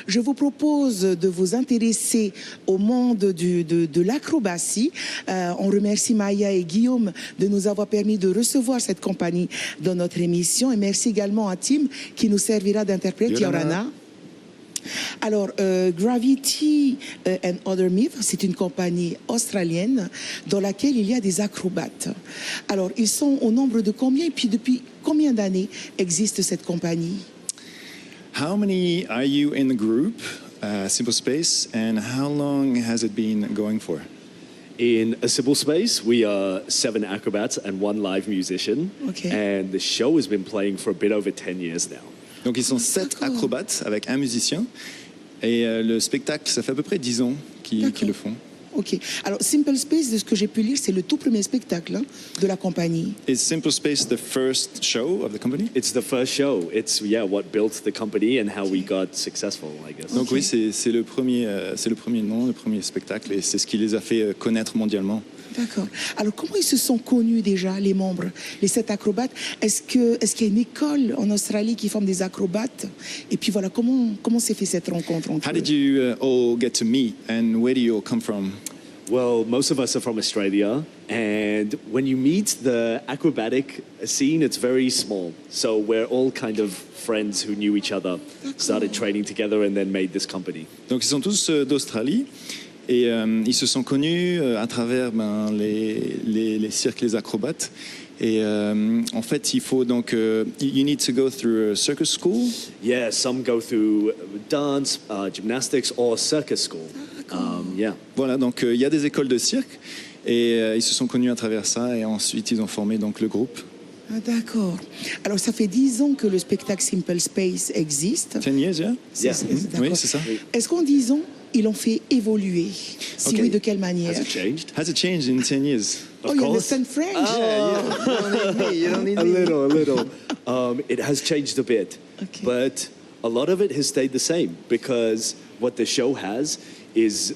je vous propose de vous intéresser au monde de l'acrobatie. On remercie Maya et Guillaume de nous avoir permis de recevoir cette compagnie dans notre émission. Et merci également à Tim qui nous servira d'interprète, Yorana. Alors, Gravity and Other Myths, c'est une compagnie australienne dans laquelle il y a des acrobates. Alors, ils sont au nombre de combien et puis depuis combien d'années existe cette compagnie? How many are you in the group, Simple Space, and how long has it been going for? In A Simple Space, we are 7 acrobats and 1 live musician. Okay. And the show has been playing for a bit over 10 years now. Donc ils sont 7 acrobates avec un musicien. Et le spectacle, ça fait à peu près 10 ans qu'ils le font. Ok. Alors, Simple Space, de ce que j'ai pu lire, c'est le tout premier spectacle de la compagnie. Is Simple Space the first show of the company? It's the first show. It's what built the company and how we got successful, I guess. Donc oui, c'est le premier nom, le premier spectacle, et c'est ce qui les a fait connaître mondialement. D'accord. Alors, comment ils se sont connus déjà, les membres, les 7 acrobates? Est-ce qu'il y a une école en Australie qui forme des acrobates? Et puis voilà, comment s'est fait cette rencontre entre How did you all get to meet, and where do you all come from? Well, most of us are from Australia, and when you meet the acrobatic scene, it's very small. So we're all kind of friends who knew each other, started training together, and then made this company. Donc ils sont tous d'Australie. Et ils se sont connus à travers les cirques, les acrobates. Et en fait, il faut donc... you need to go through a circus school. Yeah, some go through dance, gymnastics, or circus school. Yeah. Voilà, donc il y a des écoles de cirque. Et ils se sont connus à travers ça. Et ensuite, ils ont formé donc le groupe. Ah, d'accord. Alors, ça fait 10 ans que le spectacle Simple Space existe. 10 years, yeah? Oui, c'est ça. Est-ce qu'en 10 ans, ils l'ont fait évoluer? Si oui, de quelle manière? Has it changed? Has it changed in 10 years? Oh, you understand French? You don't need me. A little. It has changed a bit, but a lot of it has stayed the same because what the show has is,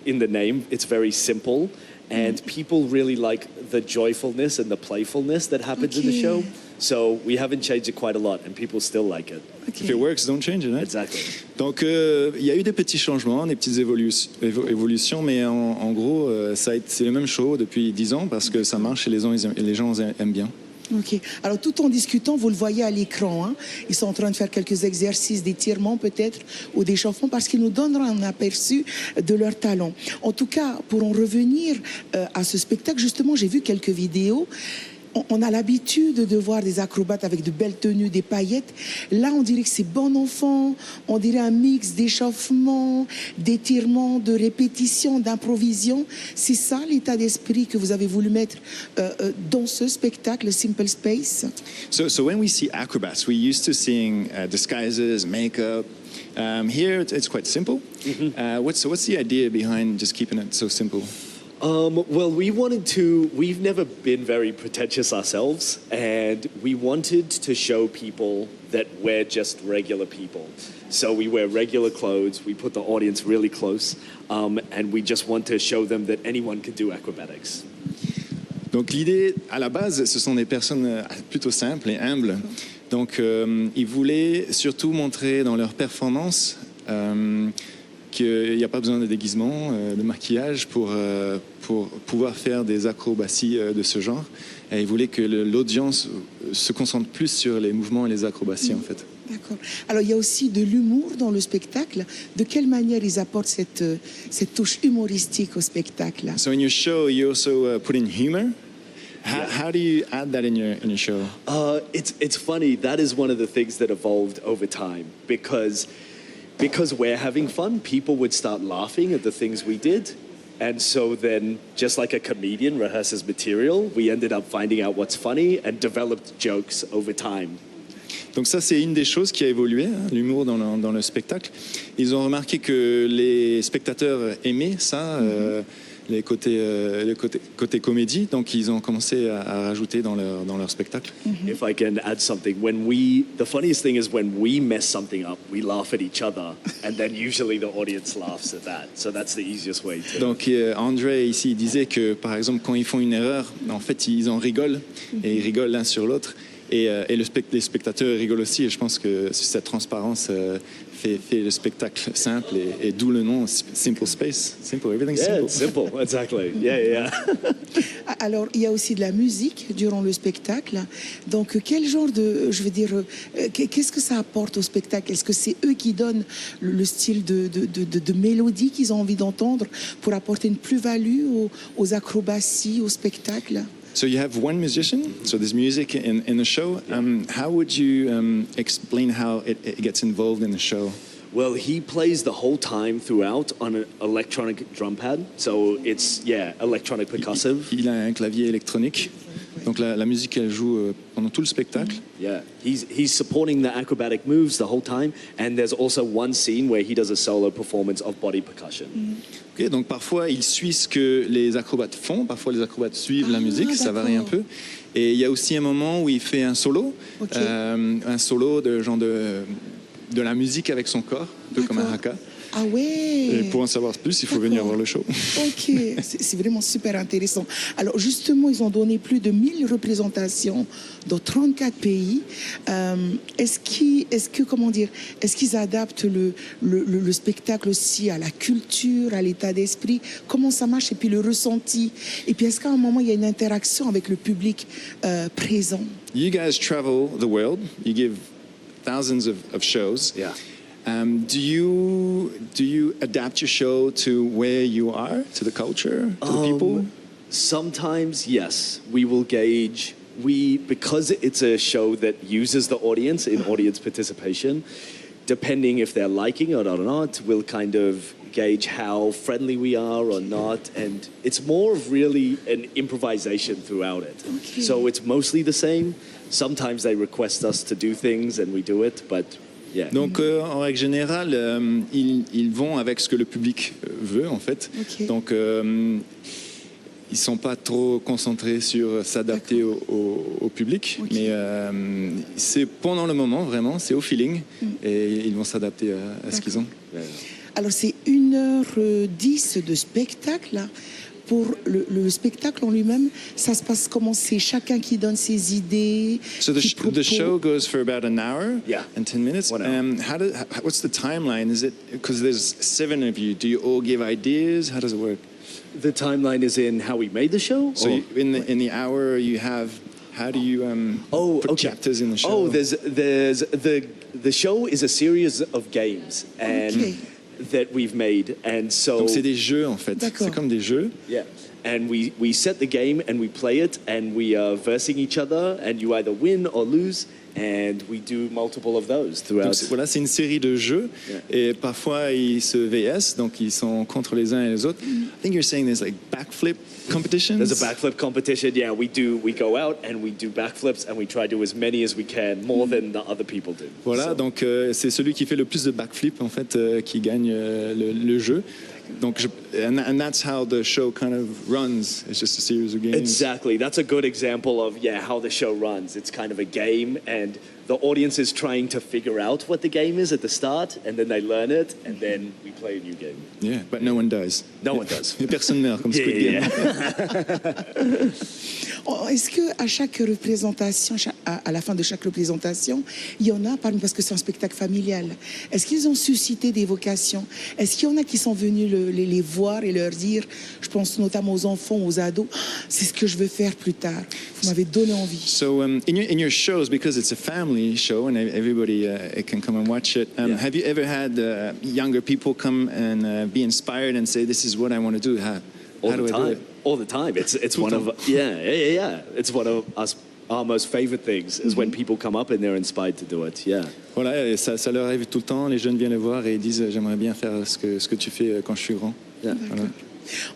in the name, it's very simple, and people really like the joyfulness and the playfulness that happens in the show. So we haven't changed it quite a lot, and people still like it. If it works, don't change it. Right? Exactly. Donc, il y a eu des petits changements, des petites évolutions, mais en gros, c'est le même show depuis 10 ans parce que ça marche et les gens aiment bien. Ok. Alors, tout en discutant, vous le voyez à l'écran, hein, ils sont en train de faire quelques exercices d'étirement peut-être ou d'échauffement parce qu'ils nous donneront un aperçu de leur talent. En tout cas, pour en revenir à ce spectacle, justement, j'ai vu quelques vidéos. On a l'habitude de voir des acrobates avec de belles tenues, des paillettes. Là, on dirait que c'est bon enfant. On dirait un mix d'échauffement, d'étirement, de répétition, d'improvision. C'est ça l'état d'esprit que vous avez voulu mettre dans ce spectacle, Simple Space? So when we see acrobats, we used to seeing disguises, makeup. Here, it's quite simple. What's the idea behind just keeping it so simple? Well, we've never been very pretentious ourselves, and we wanted to show people that we're just regular people. So we wear regular clothes, we put the audience really close, and we just want to show them that anyone can do acrobatics. Donc l'idée, à la base, ce sont des personnes plutôt simples et humbles. Donc ils voulaient surtout montrer dans leur performance qu'il n'y a pas besoin de déguisement, de maquillage pour pouvoir faire des acrobaties de ce genre. Et ils voulaient que l'audience se concentre plus sur les mouvements et les acrobaties, en fait. D'accord. Alors, il y a aussi de l'humour dans le spectacle. De quelle manière ils apportent cette touche humoristique au spectacle? So in your show, you also put in humor. How do you add that in your show? It's funny. That is one of the things that evolved over time because we're having fun, people would start laughing at the things we did. And so then, just like a comedian rehearses material, we ended up finding out what's funny and developed jokes over time. Donc ça, c'est une des choses qui a évolué, hein, l'humour dans le spectacle. Ils ont remarqué que les spectateurs aimaient ça, les côtés comédie, donc ils ont commencé à rajouter dans leur spectacle. If I can add something, the funniest thing is when we mess something up, we laugh at each other, and then usually the audience laughs at that. So that's the easiest way to... Donc André ici il disait que par exemple quand ils font une erreur, en fait ils en rigolent et ils rigolent l'un sur l'autre. Les spectateurs rigolent aussi. Et je pense que cette transparence fait le spectacle simple et d'où le nom Simple Space. Simple, everything's Yeah, simple. it's simple. Exactly. Yeah. Alors, il y a aussi de la musique durant le spectacle. Donc, quel genre de, je veux dire, qu'est-ce que ça apporte au spectacle? Est-ce que c'est eux qui donnent le style de mélodie qu'ils ont envie d'entendre pour apporter une plus-value aux acrobaties, au spectacle? So you have one musician, so there's music in the show. How would you explain how it gets involved in the show? Well, he plays the whole time throughout on an electronic drum pad. So it's, electronic percussive. Il a un clavier électronique, donc la musique elle joue pendant tout le spectacle. Yeah, he's supporting the acrobatic moves the whole time. And there's also one scene where he does a solo performance of body percussion. Okay, donc parfois il suit ce que les acrobates font, parfois les acrobates suivent la musique, ça varie un peu. Et il y a aussi un moment où il fait un solo, un solo de genre de la musique avec son corps, un peu comme un haka. Ah ouais. Et pour en savoir plus, il faut venir voir le show. Ok, c'est vraiment super intéressant. Alors justement, ils ont donné plus de 1000 représentations dans 34 pays. Est-ce qu'ils adaptent le spectacle aussi à la culture, à l'état d'esprit? Comment ça marche? Et puis le ressenti. Et puis est-ce qu'à un moment, il y a une interaction avec le public présent? You guys travel the world. You give thousands of shows. Yeah. Do you adapt your show to where you are, to the culture, to the people? Sometimes, yes. We will gauge. Because it's a show that uses the audience in audience participation, depending if they're liking it or not, we'll kind of gauge how friendly we are or not. And it's more of really an improvisation throughout it. Okay. So it's mostly the same. Sometimes they request us to do things and we do it, but yeah. Donc, en règle générale, ils vont avec ce que le public veut, en fait. Okay. Donc, ils ne sont pas trop concentrés sur s'adapter au public, mais c'est pendant le moment, vraiment, c'est au feeling, et ils vont s'adapter à ce qu'ils ont. Alors, c'est 1h10 de spectacle, là. Pour le spectacle en lui-même, ça se passe comment? C'est chacun qui donne ses idées. So the show goes for about an hour and 10 minutes. 1 hour. What's the timeline? Is it because there's 7 of you? Do you all give ideas? How does it work? The timeline is in how we made the show? So in the hour you have, how do you put chapters in the show? Oh, there's the show is a series of games and that we've made, and so donc c'est des jeux en fait. C'est comme des jeux. Yeah, and we set the game and we play it and we are versing each other and you either win or lose. And we do multiple of those throughout. Donc, voilà, c'est une série de jeux et parfois ils se VS, donc ils sont contre les uns et les autres. I think you're saying there's like backflip competitions. There's a backflip competition. Yeah, we go out and we do backflips and we try to do as many as we can, more than the other people do. Voilà, donc c'est celui qui fait le plus de backflip en fait qui gagne le jeu. Donc, and that's how the show kind of runs. It's just a series of games. Exactly. That's a good example of how the show runs. It's kind of a game, and the audience is trying to figure out what the game is at the start, and then they learn it, and then we play a new game. Yeah, but no one dies. No one does. Et personne meurt comme Squid Game. Est-ce qu'à chaque représentation, à la fin de chaque représentation, il y en a, parce que c'est un spectacle familial, est-ce qu'ils ont suscité des vocations? Est-ce qu'il y en a qui sont venus les voir et leur dire, je pense notamment aux enfants, aux ados, c'est ce que je veux faire plus tard. Vous m'avez donné envie. So in your shows, because it's a family show and everybody can come and watch it, have you ever had younger people come and be inspired and say, this is what I want to do? How do I do it? All the time. It's one of It's one of our most favorite things is when people come up and they're inspired to do it. Yeah. Voilà, et ça leur arrive tout le temps. Les jeunes viennent les voir et ils disent j'aimerais bien faire ce que tu fais quand je suis grand. Yeah. Voilà.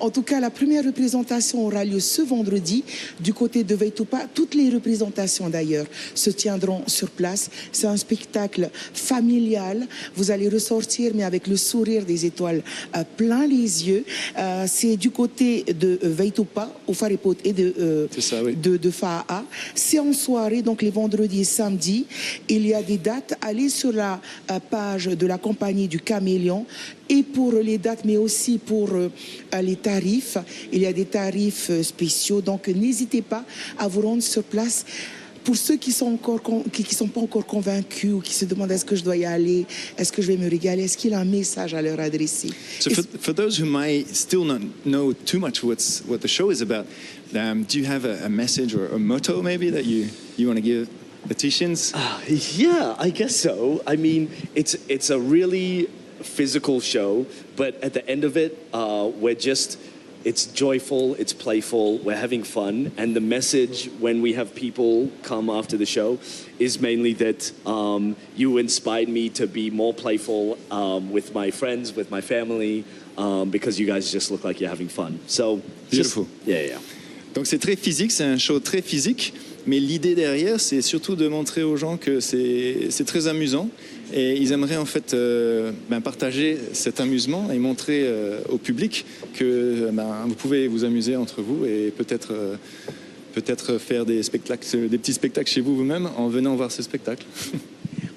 En tout cas, la première représentation aura lieu ce vendredi du côté de Veitupa. Toutes les représentations d'ailleurs se tiendront sur place. C'est un spectacle familial. Vous allez ressortir mais avec le sourire des étoiles plein les yeux. C'est du côté de Veitupa, au Farepot et de Fa'a. C'est en soirée, donc les vendredis et samedis. Il y a des dates. Allez sur la page de la compagnie du Caméléon. Et pour les dates, mais aussi pour les tarifs. Il y a des tarifs spéciaux, donc n'hésitez pas à vous rendre sur place. Pour ceux qui sont pas encore convaincus ou qui se demandent est-ce que je dois y aller, est-ce que je vais me régaler, est-ce qu'il y a un message à leur adresser? So for those who might still not know too much what the show is about, do you have a message or a motto maybe that you want to give the Ticians? Yeah, I guess so. I mean, it's a really physical show, but at the end of it, it's joyful, it's playful, we're having fun, and the message when we have people come after the show is mainly that you inspired me to be more playful with my friends, with my family, because you guys just look like you're having fun. So, Beautiful. Yeah. Donc c'est très physique, c'est un show très physique, mais l'idée derrière, c'est surtout de montrer aux gens que c'est très amusant et ils aimeraient en fait partager cet amusement et montrer au public que vous pouvez vous amuser entre vous et peut-être faire des petits spectacles chez vous-même en venant voir ce spectacle.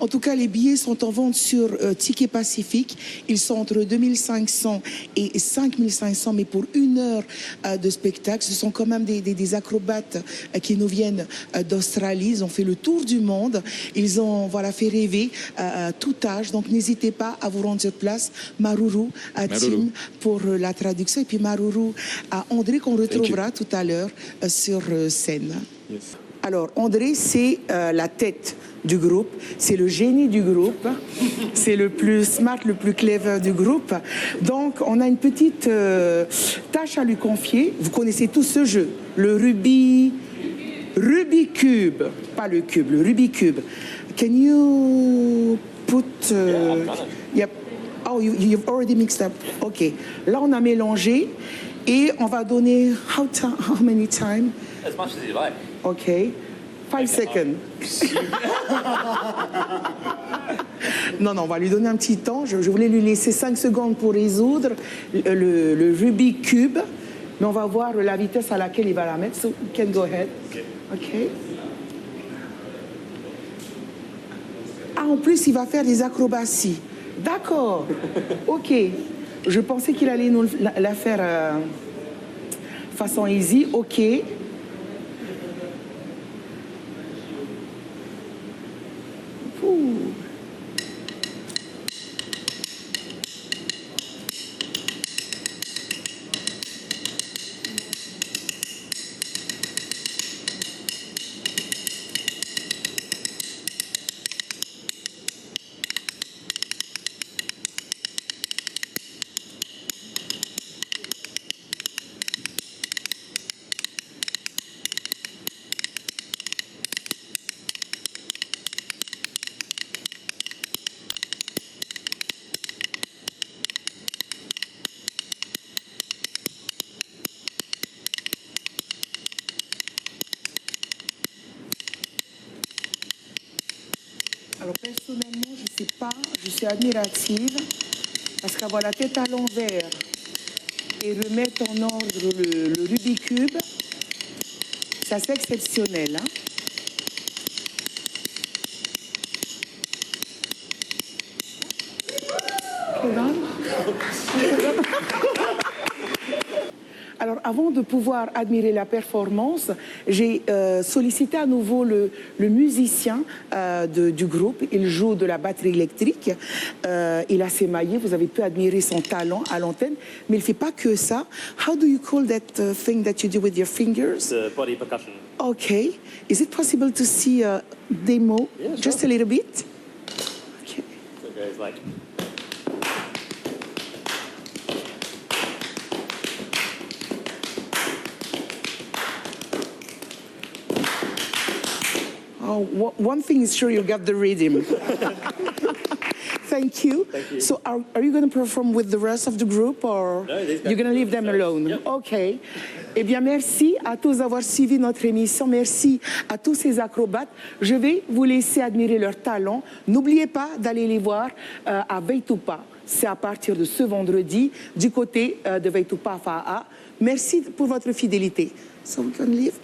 En tout cas, les billets sont en vente sur Ticket Pacifique. Ils sont entre 2500 et 5500, mais pour 1 heure de spectacle. Ce sont quand même des acrobates qui nous viennent d'Australie. Ils ont fait le tour du monde. Ils ont fait rêver à tout âge. Donc, n'hésitez pas à vous rendre sur place. Maruru à Tim pour la traduction. Et puis Maruru à André qu'on retrouvera tout à l'heure sur scène. Yes. Alors, André, c'est la tête du groupe, c'est le génie du groupe, c'est le plus smart, le plus clever du groupe. Donc, on a une petite tâche à lui confier. Vous connaissez tous ce jeu, le Rubik's Cube, pas le cube, le Rubik's Cube. Can you put... Yep. Oh, you've already mixed up. OK. Là, on a mélangé et on va donner... How many time? As much as you like. OK. 5 seconds. Non, on va lui donner un petit temps. Je voulais lui laisser 5 secondes pour résoudre le Rubik's Cube. Mais on va voir la vitesse à laquelle il va la mettre. So, you can go ahead. OK. Ah, en plus, il va faire des acrobaties. D'accord. OK. Je pensais qu'il allait nous la faire façon easy. OK. Alors personnellement, je ne sais pas, je suis admirative parce qu'avoir la tête à l'envers et remettre en ordre le Rubik's Cube, c'est assez exceptionnel. Hein? Alors, avant de pouvoir admirer la performance, j'ai sollicité à nouveau le musicien du groupe. Il joue de la batterie électrique. Il a ses maillets. Vous avez pu admirer son talent à l'antenne. Mais il ne fait pas que ça. How do you call that thing that you do with your fingers? The body percussion. Okay. Is it possible to see a demo? Yeah, sure. Just a little bit? Okay. So it goes like... Oh, one thing is sure, you got the rhythm. Thank you. Thank you. So are you going to perform with the rest of the group or No, these guys you're going to leave them alone? Yep. OK. Eh bien, merci à tous d'avoir suivi notre émission. Merci à tous ces acrobates. Je vais vous laisser admirer leur talent. N'oubliez pas d'aller les voir à Veitupa. C'est à partir de ce vendredi du côté de Veitupa Fa'a. Merci pour votre fidélité. So we can leave.